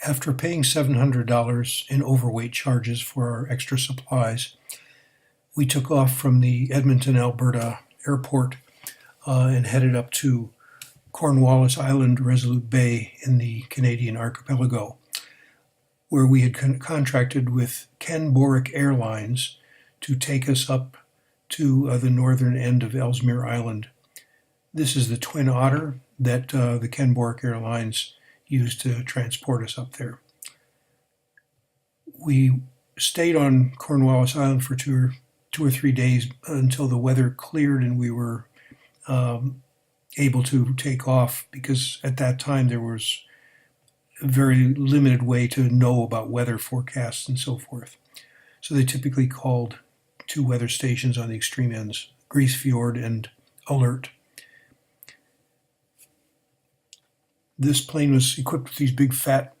After paying $700 in overweight charges for our extra supplies, we took off from the Edmonton, Alberta airport and headed up to Cornwallis Island, Resolute Bay in the Canadian archipelago, where we had contracted with Ken Boric Airlines to take us up to the northern end of Ellesmere Island. This is the Twin Otter that the Ken Boric Airlines used to transport us up there. We stayed on Cornwallis Island for two or 3 days until the weather cleared and we were able to take off, because at that time there was a very limited way to know about weather forecasts and so forth. So they typically called two weather stations on the extreme ends, Grease Fjord and Alert. This plane was equipped with these big fat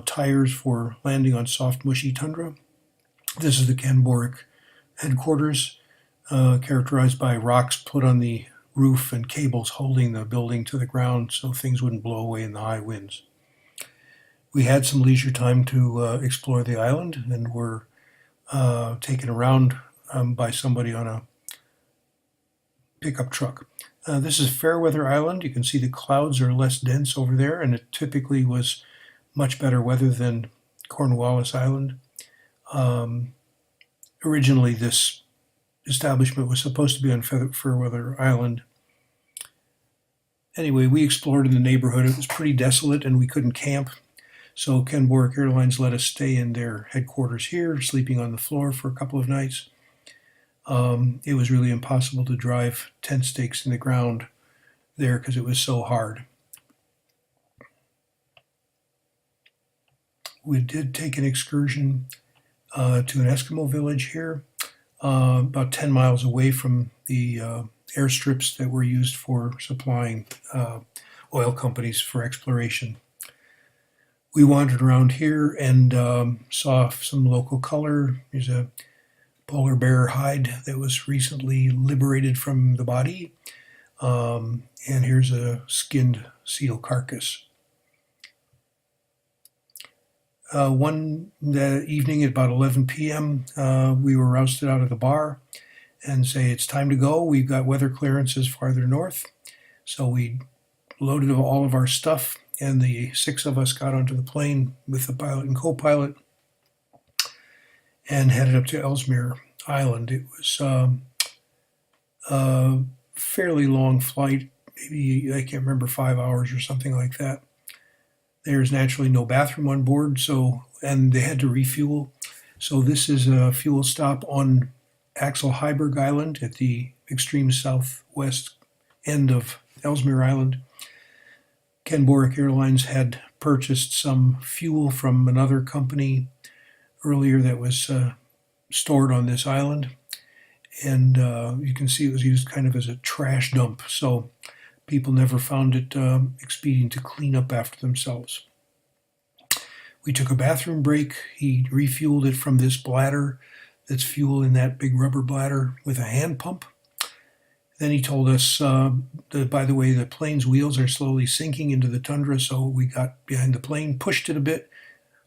tires for landing on soft, mushy tundra. This is the Ken Boric headquarters, characterized by rocks put on the roof and cables holding the building to the ground so things wouldn't blow away in the high winds. We had some leisure time to explore the island and were taken around by somebody on a pickup truck. This is Fairweather Island. You can see the clouds are less dense over there, and it typically was much better weather than Cornwallis Island. Originally, this establishment was supposed to be on Fairweather Island. Anyway, we explored in the neighborhood. It was pretty desolate and we couldn't camp. So Ken Boric Airlines let us stay in their headquarters here, sleeping on the floor for a couple of nights. It was really impossible to drive tent stakes in the ground there because it was so hard. We did take an excursion to an Eskimo village here, about 10 miles away from the airstrips that were used for supplying oil companies for exploration. We wandered around here and saw some local color. There's a polar bear hide that was recently liberated from the body. And here's a skinned seal carcass. One evening at about 11 p.m., we were rousted out of the bar and say, it's time to go. We've got weather clearances farther north. So we loaded all of our stuff, and the 6 of us got onto the plane with the pilot and co-pilot and headed up to Ellesmere Island. It was a fairly long flight, maybe, I can't remember, 5 hours or something like that. There's naturally no bathroom on board, and they had to refuel. So this is a fuel stop on Axel Heiberg Island at the extreme southwest end of Ellesmere Island. Ken Boric Airlines had purchased some fuel from another company earlier that was stored on this island. And you can see it was used kind of as a trash dump. So people never found it expedient to clean up after themselves. We took a bathroom break. He refueled it from this bladder that's fuel in that big rubber bladder with a hand pump. Then he told us that, by the way, the plane's wheels are slowly sinking into the tundra, so we got behind the plane, pushed it a bit,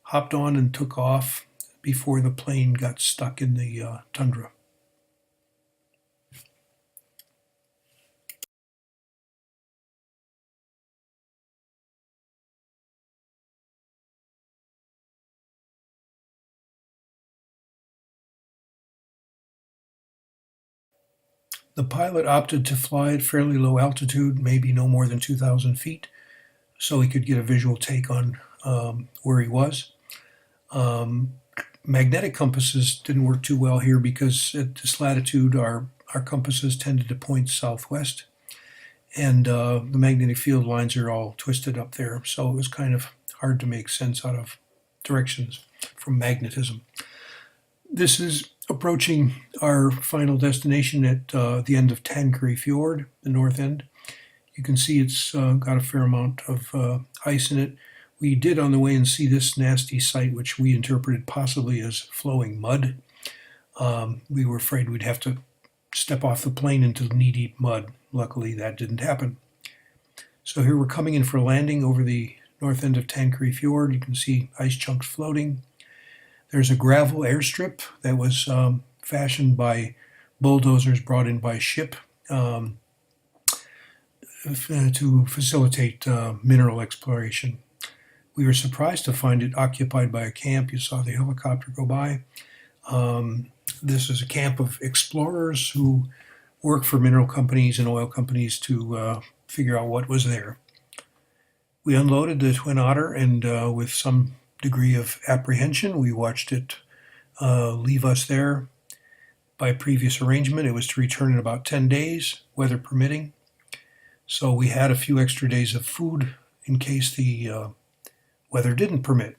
hopped on and took off before the plane got stuck in the tundra. The pilot opted to fly at fairly low altitude, maybe no more than 2,000 feet, so he could get a visual take on where he was. Magnetic compasses didn't work too well here because at this latitude our compasses tended to point southwest, and the magnetic field lines are all twisted up there, so it was kind of hard to make sense out of directions from magnetism. This is approaching our final destination at the end of Tanqueray Fjord, the north end. You can see it's got a fair amount of ice in it. We did on the way and see this nasty sight, which we interpreted possibly as flowing mud. We were afraid we'd have to step off the plane into knee-deep mud. Luckily, that didn't happen. So here we're coming in for a landing over the north end of Tanqueray Fjord. You can see ice chunks floating. There's a gravel airstrip that was fashioned by bulldozers brought in by ship to facilitate mineral exploration. We were surprised to find it occupied by a camp. You saw the helicopter go by. This is a camp of explorers who work for mineral companies and oil companies to figure out what was there. We unloaded the Twin Otter, and with some degree of apprehension, we watched it leave us there. By previous arrangement, it was to return in about 10 days, weather permitting. So we had a few extra days of food in case the weather didn't permit.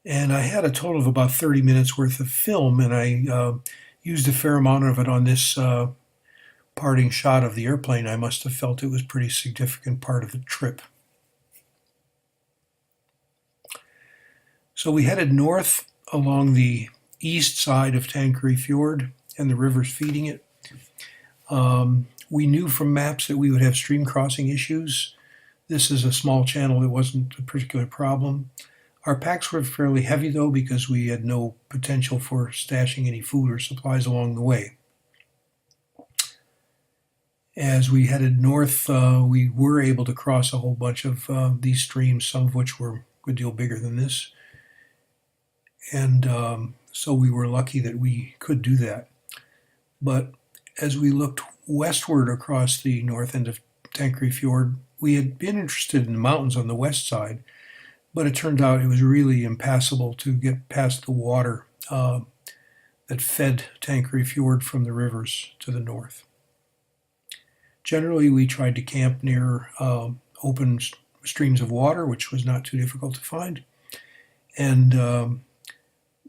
And I had a total of about 30 minutes worth of film, and I used a fair amount of it on this parting shot of the airplane. I must have felt it was a pretty significant part of the trip. So we headed north along the east side of Tanqueray Fjord and the rivers feeding it. We knew from maps that we would have stream crossing issues. This is a small channel that wasn't a particular problem. Our packs were fairly heavy, though, because we had no potential for stashing any food or supplies along the way. As we headed north, we were able to cross a whole bunch of these streams, some of which were a good deal bigger than this. And so we were lucky that we could do that. But as we looked westward across the north end of Tanqueray Fjord, we had been interested in the mountains on the west side, but it turned out it was really impassable to get past the water that fed Tanqueray Fjord from the rivers to the north. Generally, we tried to camp near open streams of water, which was not too difficult to find. And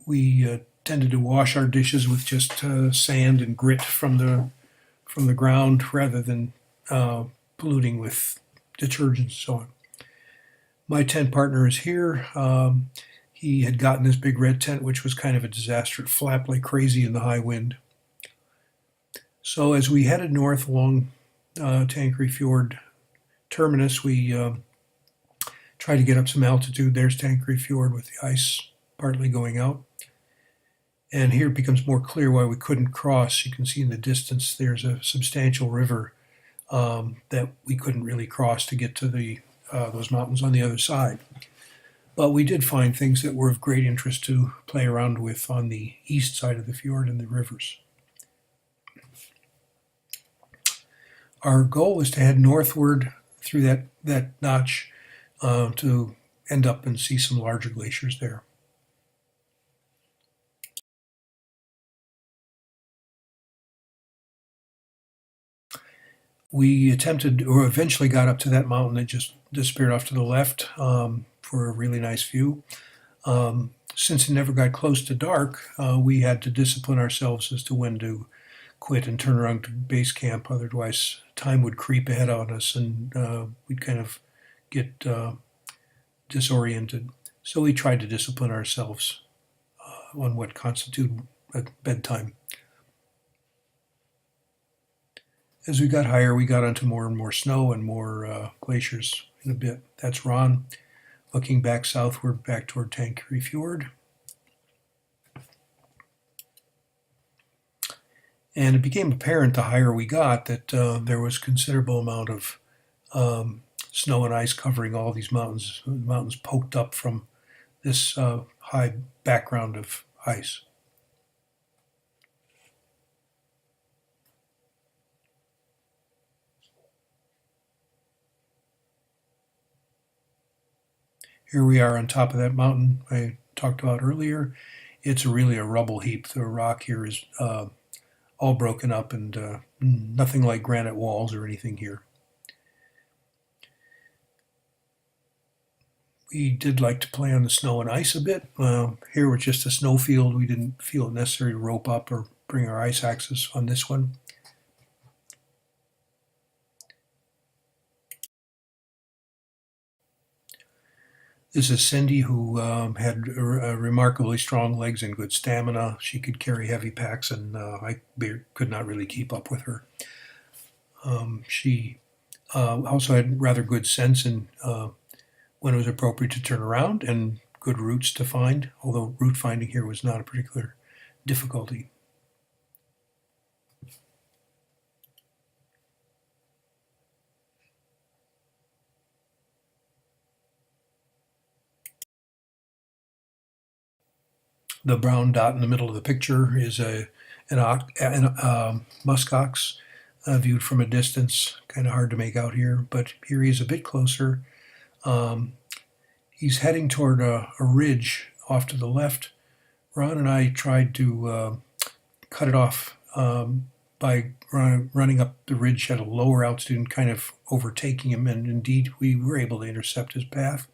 we tended to wash our dishes with just sand and grit from the ground rather than polluting with detergents and so on. My tent partner is here. He had gotten this big red tent, which was kind of a disaster. It flapped like crazy in the high wind. So as we headed north along Tanqueray Fjord terminus, we tried to get up some altitude. There's Tanqueray Fjord with the ice partly going out. And here it becomes more clear why we couldn't cross. You can see in the distance there's a substantial river that we couldn't really cross to get to those mountains on the other side. But we did find things that were of great interest to play around with on the east side of the fjord and the rivers. Our goal was to head northward through that notch to end up and see some larger glaciers there. We attempted, or eventually got up to that mountain that just disappeared off to the left for a really nice view. Since it never got close to dark, we had to discipline ourselves as to when to quit and turn around to base camp. Otherwise, time would creep ahead on us and we'd kind of get disoriented. So we tried to discipline ourselves on what constituted bedtime. As we got higher, we got onto more and more snow and more glaciers in a bit. That's Ron looking back southward, back toward Tanqueray Fjord. And it became apparent the higher we got that there was considerable amount of snow and ice covering all these mountains. The mountains poked up from this high background of ice. Here we are on top of that mountain I talked about earlier. It's really a rubble heap. The rock here is all broken up and nothing like granite walls or anything here. We did like to play on the snow and ice a bit. Here was just a snow field. We didn't feel it necessary to rope up or bring our ice axes on this one. This is Cindy, who had remarkably strong legs and good stamina. She could carry heavy packs, and I could not really keep up with her. She Also had rather good sense in when it was appropriate to turn around and good routes to find, although route finding here was not a particular difficulty. The brown dot in the middle of the picture is an muskox viewed from a distance. Kind of hard to make out here, but here he is a bit closer. Um, he's heading toward a ridge off to the left. Ron and I tried to cut it off by running up the ridge at a lower altitude and kind of overtaking him. And indeed, we were able to intercept his path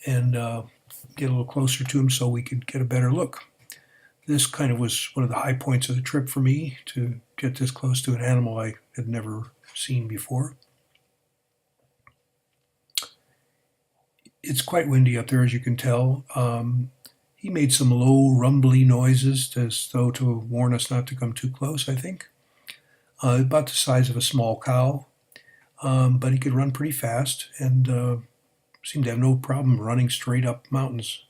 and get a little closer to him so we could get a better look. This kind of was one of the high points of the trip for me, to get this close to an animal I had never seen before. It's quite windy up there, as you can tell. He made some low, rumbly noises as though to warn us not to come too close, I think. About the size of a small cow, but he could run pretty fast and seemed to have no problem running straight up mountains.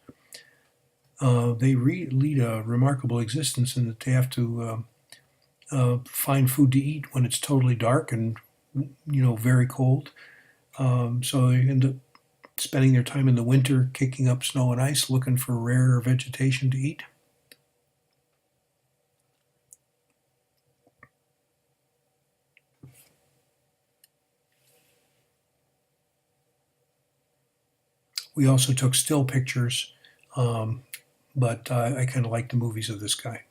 They lead a remarkable existence in that they have to find food to eat when it's totally dark and very cold. So they end up spending their time in the winter kicking up snow and ice, looking for rare vegetation to eat. We also took still pictures, but I kind of like the movies of this guy.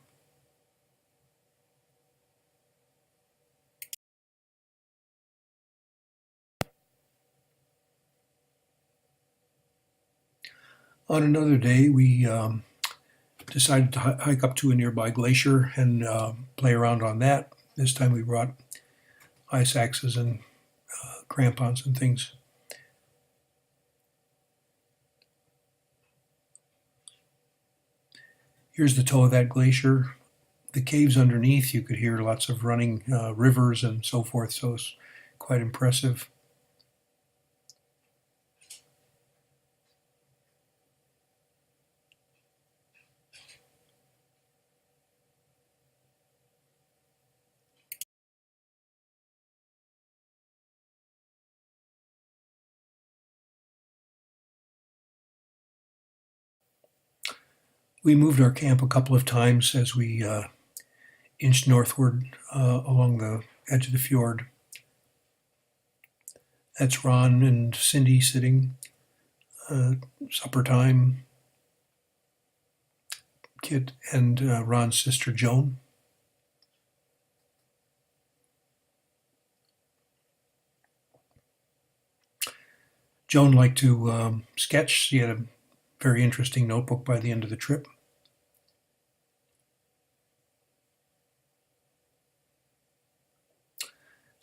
On another day, we decided to hike up to a nearby glacier and play around on that. This time we brought ice axes and crampons and things. Here's the toe of that glacier. The caves underneath, you could hear lots of running rivers and so forth, so it's quite impressive. We moved our camp a couple of times as we inched northward along the edge of the fjord. That's Ron and Cindy sitting, supper time. Kit and Ron's sister Joan. Joan liked to sketch. She had a very interesting notebook by the end of the trip.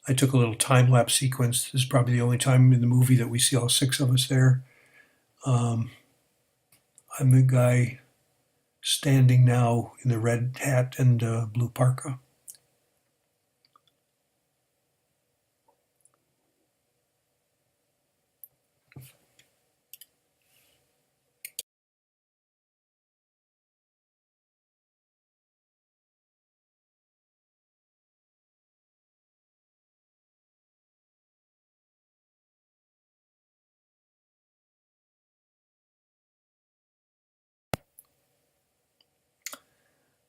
I took a little time-lapse sequence. This is probably the only time in the movie that we see all six of us there. I'm the guy standing now in the red hat and blue parka.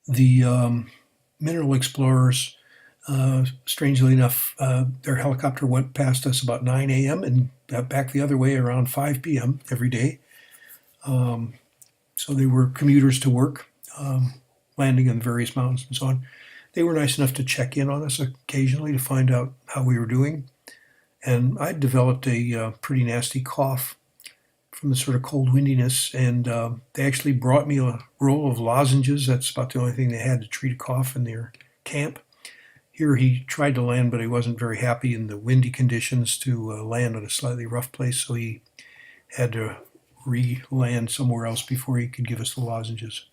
The mineral explorers, strangely enough, their helicopter went past us about 9 a.m. and got back the other way around 5 p.m. every day. So they were commuters to work, landing in various mountains and so on. They were nice enough to check in on us occasionally to find out how we were doing. And I'd developed a pretty nasty cough from the sort of cold windiness, and they actually brought me a roll of lozenges. That's about the only thing they had to treat a cough in their camp. Here he tried to land, but he wasn't very happy in the windy conditions to land on a slightly rough place, so he had to re-land somewhere else before he could give us the lozenges.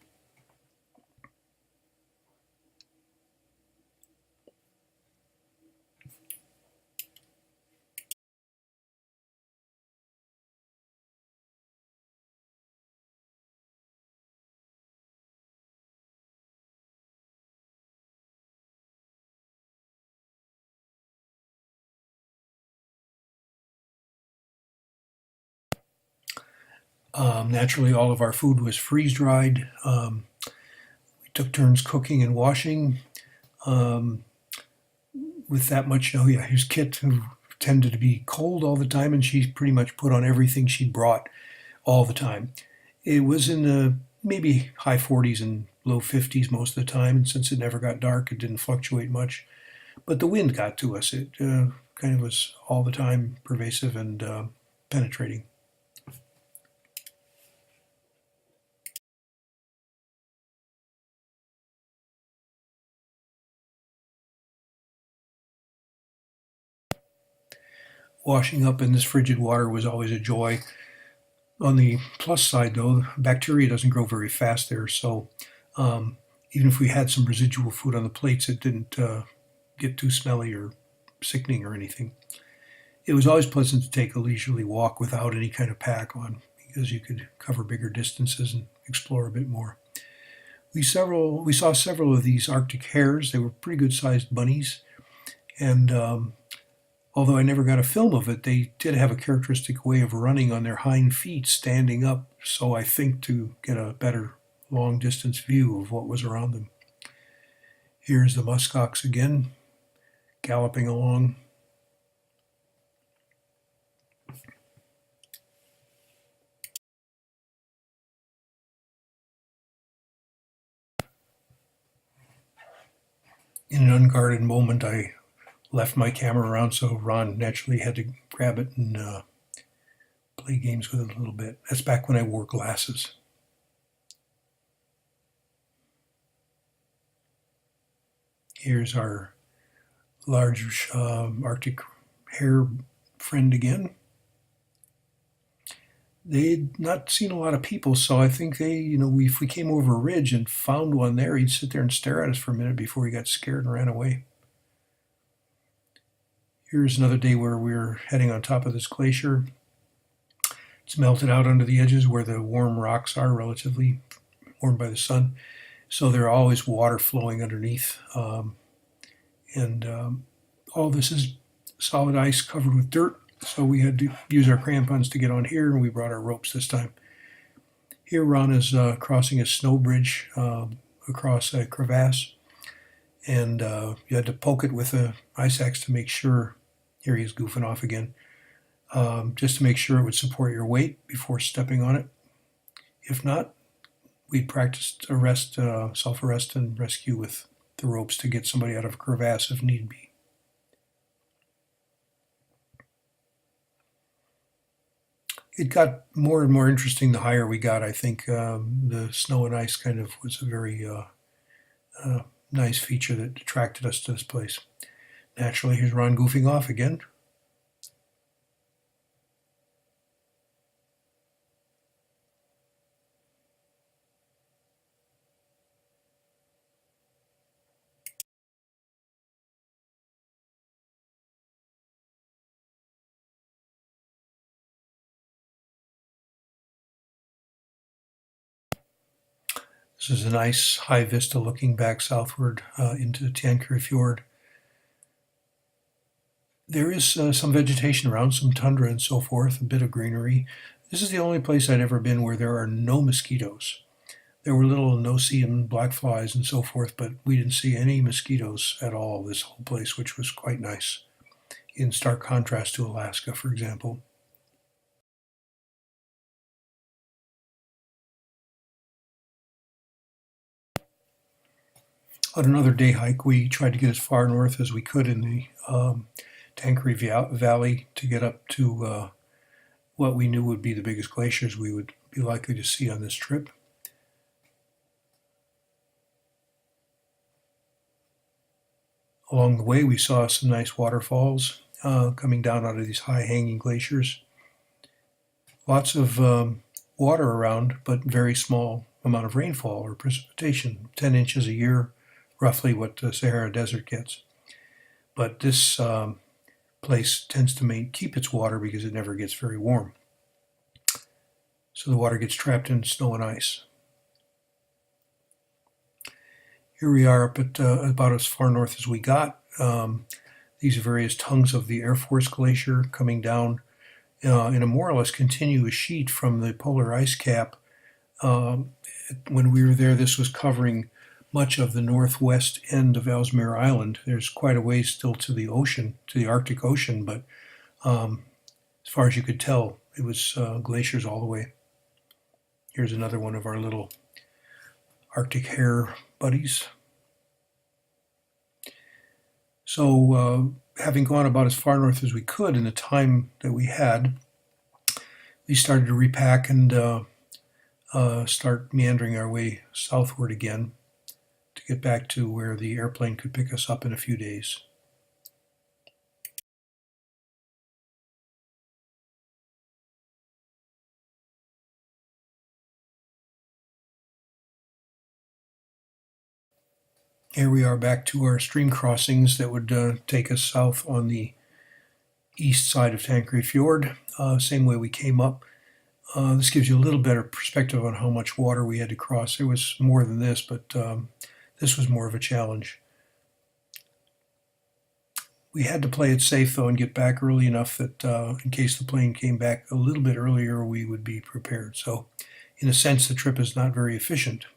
Naturally, all of our food was freeze dried. We took turns cooking and washing. Um, with that much, oh yeah, here's Kit, who tended to be cold all the time, and she pretty much put on everything she'd brought all the time. It was in the maybe high 40s and low 50s most of the time, and since it never got dark, it didn't fluctuate much. But the wind got to us. It kind of was all the time pervasive and penetrating. Washing up in this frigid water was always a joy. On the plus side, though, bacteria doesn't grow very fast there, so even if we had some residual food on the plates, it didn't get too smelly or sickening or anything. It was always pleasant to take a leisurely walk without any kind of pack on because you could cover bigger distances and explore a bit more. We saw several of these Arctic hares. They were pretty good sized bunnies, and although I never got a film of it, they did have a characteristic way of running on their hind feet, standing up, so I think to get a better long distance view of what was around them. Here's the muskox again, galloping along. In an unguarded moment, I left my camera around, so Ron naturally had to grab it and play games with it a little bit. That's back when I wore glasses. Here's our large Arctic hare friend again. They'd not seen a lot of people, so I think if we came over a ridge and found one there, he'd sit there and stare at us for a minute before he got scared and ran away. Here's another day where we're heading on top of this glacier. It's melted out under the edges where the warm rocks are, relatively warmed by the sun. So there's always water flowing underneath. All this is solid ice covered with dirt. So we had to use our crampons to get on here, and we brought our ropes this time. Here Ron is crossing a snow bridge across a crevasse, and you had to poke it with an ice axe to make sure, here he is goofing off again, just to make sure it would support your weight before stepping on it. If not, we'd practiced self-arrest and rescue with the ropes to get somebody out of a crevasse if need be. It got more and more interesting the higher we got. I think the snow and ice kind of was a very nice feature that attracted us to this place. Naturally, here's Ron goofing off again. This is a nice high vista looking back southward into the Tanqueray Fjord. There is some vegetation around, some tundra and so forth, a bit of greenery. This is the only place I'd ever been where there are no mosquitoes. There were little no-see and black flies and so forth, but we didn't see any mosquitoes at all this whole place, which was quite nice, in stark contrast to Alaska, for example. On another day hike, we tried to get as far north as we could in the Tanqueray Valley to get up to what we knew would be the biggest glaciers we would be likely to see on this trip. Along the way, we saw some nice waterfalls coming down out of these high hanging glaciers. Lots of water around, but very small amount of rainfall or precipitation, 10 inches a year, roughly what the Sahara Desert gets. But this place tends to keep its water because it never gets very warm. So the water gets trapped in snow and ice. Here we are up at about as far north as we got. These are various tongues of the Air Force Glacier coming down in a more or less continuous sheet from the polar ice cap. Um, when we were there, this was covering much of the northwest end of Ellesmere Island. There's quite a ways still to the ocean, to the Arctic Ocean, but as far as you could tell, it was glaciers all the way. Here's another one of our little Arctic hare buddies. So, having gone about as far north as we could in the time that we had, we started to repack and start meandering our way southward again to get back to where the airplane could pick us up in a few days. Here we are back to our stream crossings that would take us south on the east side of Tanqueray Fjord, same way we came up. This gives you a little better perspective on how much water we had to cross. There was more than this, but this was more of a challenge. We had to play it safe, though, and get back early enough that in case the plane came back a little bit earlier, we would be prepared. So, in a sense, the trip is not very efficient.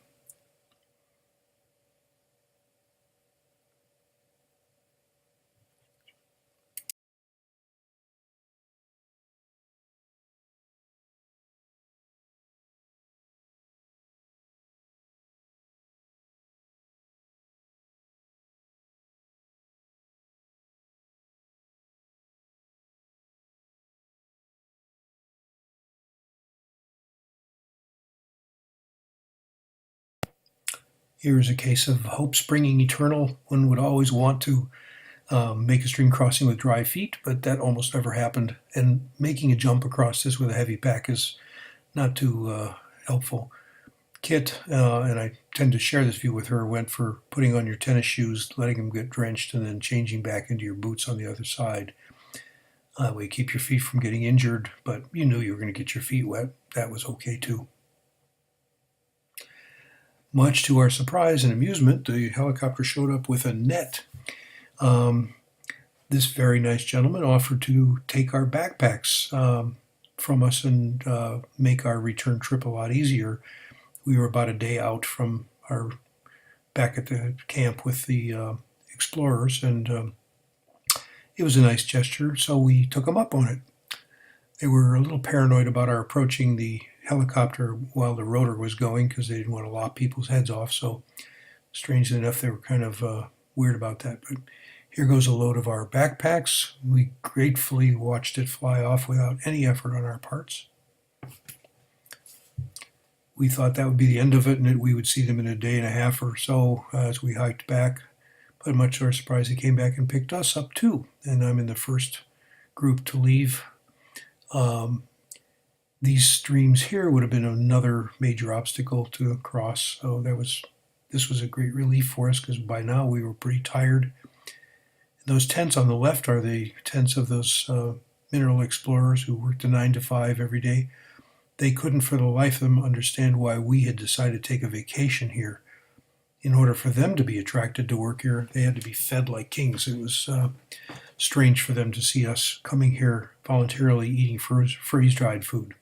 Here's a case of hope springing eternal. One would always want to make a stream crossing with dry feet, but that almost never happened. And making a jump across this with a heavy pack is not too helpful. Kit, and I tend to share this view with her, went for putting on your tennis shoes, letting them get drenched, and then changing back into your boots on the other side. That way, keep your feet from getting injured, but you knew you were going to get your feet wet. That was okay too. Much to our surprise and amusement, the helicopter showed up with a net. This very nice gentleman offered to take our backpacks from us and make our return trip a lot easier. We were about a day out from our back at the camp with the explorers, and it was a nice gesture, so we took them up on it. They were a little paranoid about our approaching the helicopter while the rotor was going because they didn't want to lop people's heads off, so strangely enough, they were kind of weird about that. But here goes a load of our backpacks. We gratefully watched it fly off without any effort on our parts. We thought that would be the end of it and that we would see them in a day and a half or so as we hiked back. But much to our surprise, they came back and picked us up too. And I'm in the first group to leave. These streams here would have been another major obstacle to cross. So this was a great relief for us because by now we were pretty tired. Those tents on the left are the tents of those mineral explorers who worked a 9 to 5 every day. They couldn't for the life of them understand why we had decided to take a vacation here. In order for them to be attracted to work here, they had to be fed like kings. It was strange for them to see us coming here voluntarily eating freeze-dried food.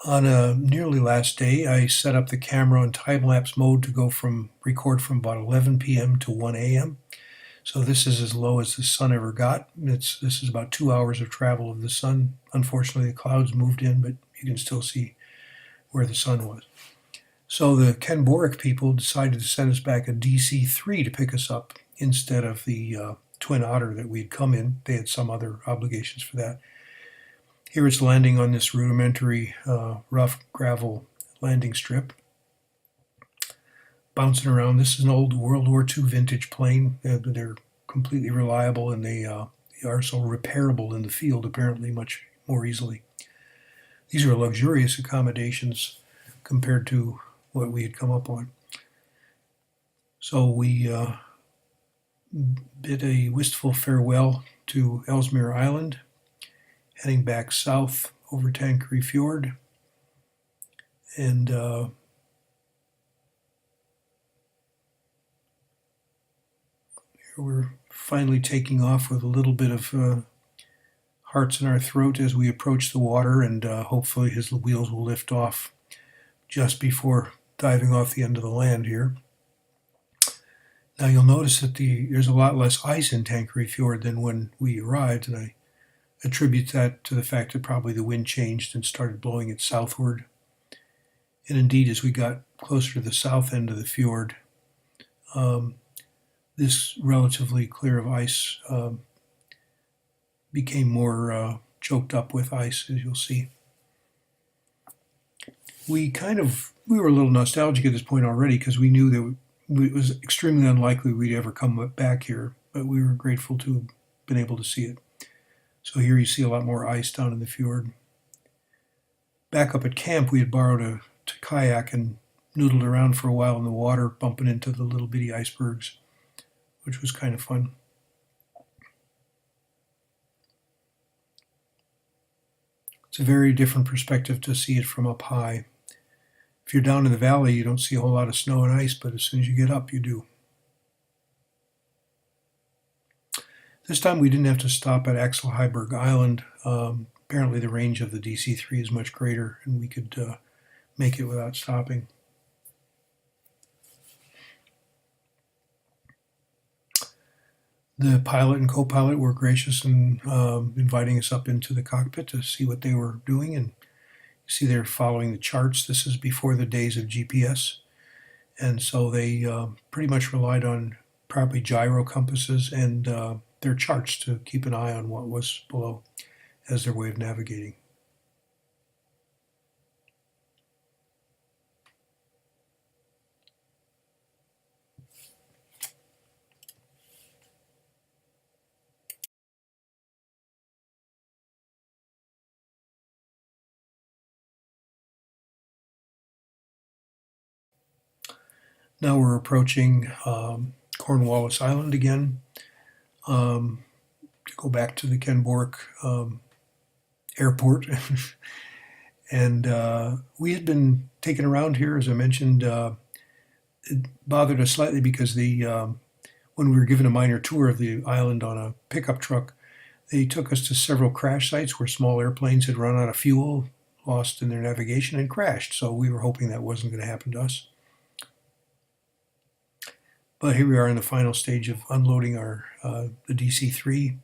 On a nearly last day, I set up the camera on time-lapse mode to record from about 11 p.m. to 1 a.m. So this is as low as the sun ever got. This is about 2 hours of travel of the sun. Unfortunately, the clouds moved in, but you can still see where the sun was. So the Ken Boric people decided to send us back a DC-3 to pick us up instead of the Twin Otter that we'd come in. They had some other obligations for that. Here it's landing on this rudimentary rough gravel landing strip. Bouncing around. This is an old World War II vintage plane. They're completely reliable and they are so repairable in the field apparently much more easily. These are luxurious accommodations compared to what we had come up on. So we bid a wistful farewell to Ellesmere Island, heading back south over Tanqueray Fjord, and We're finally taking off with a little bit of hearts in our throat as we approach the water, and hopefully his wheels will lift off just before diving off the end of the land here. Now you'll notice that there's a lot less ice in Tanqueray Fjord than when we arrived, and I attribute that to the fact that probably the wind changed and started blowing it southward. And indeed, as we got closer to the south end of the fjord, this relatively clear of ice became more choked up with ice, as you'll see. We were a little nostalgic at this point already because we knew that it was extremely unlikely we'd ever come back here, but we were grateful to have been able to see it. So here you see a lot more ice down in the fjord. Back up at camp, we had borrowed a kayak and noodled around for a while in the water, bumping into the little bitty icebergs, which was kind of fun. It's a very different perspective to see it from up high. If you're down in the valley, you don't see a whole lot of snow and ice, but as soon as you get up, you do. This time we didn't have to stop at Axel Heiberg Island. Apparently the range of the DC-3 is much greater, and we could make it without stopping. The pilot and co-pilot were gracious in inviting us up into the cockpit to see what they were doing, and you see they're following the charts. This is before the days of GPS, and so they pretty much relied on probably gyro compasses and their charts to keep an eye on what was below as their way of navigating. Now we're approaching Cornwallis Island again. To go back to the Kenbork airport. And we had been taken around here, as I mentioned. It bothered us slightly because when we were given a minor tour of the island on a pickup truck, they took us to several crash sites where small airplanes had run out of fuel, lost in their navigation, and crashed. So we were hoping that wasn't going to happen to us. But here we are in the final stage of unloading the DC-3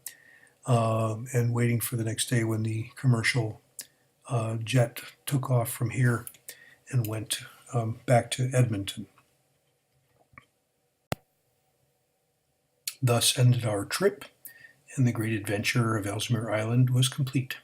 and waiting for the next day when the commercial jet took off from here and went back to Edmonton. Thus ended our trip, and the great adventure of Ellesmere Island was complete.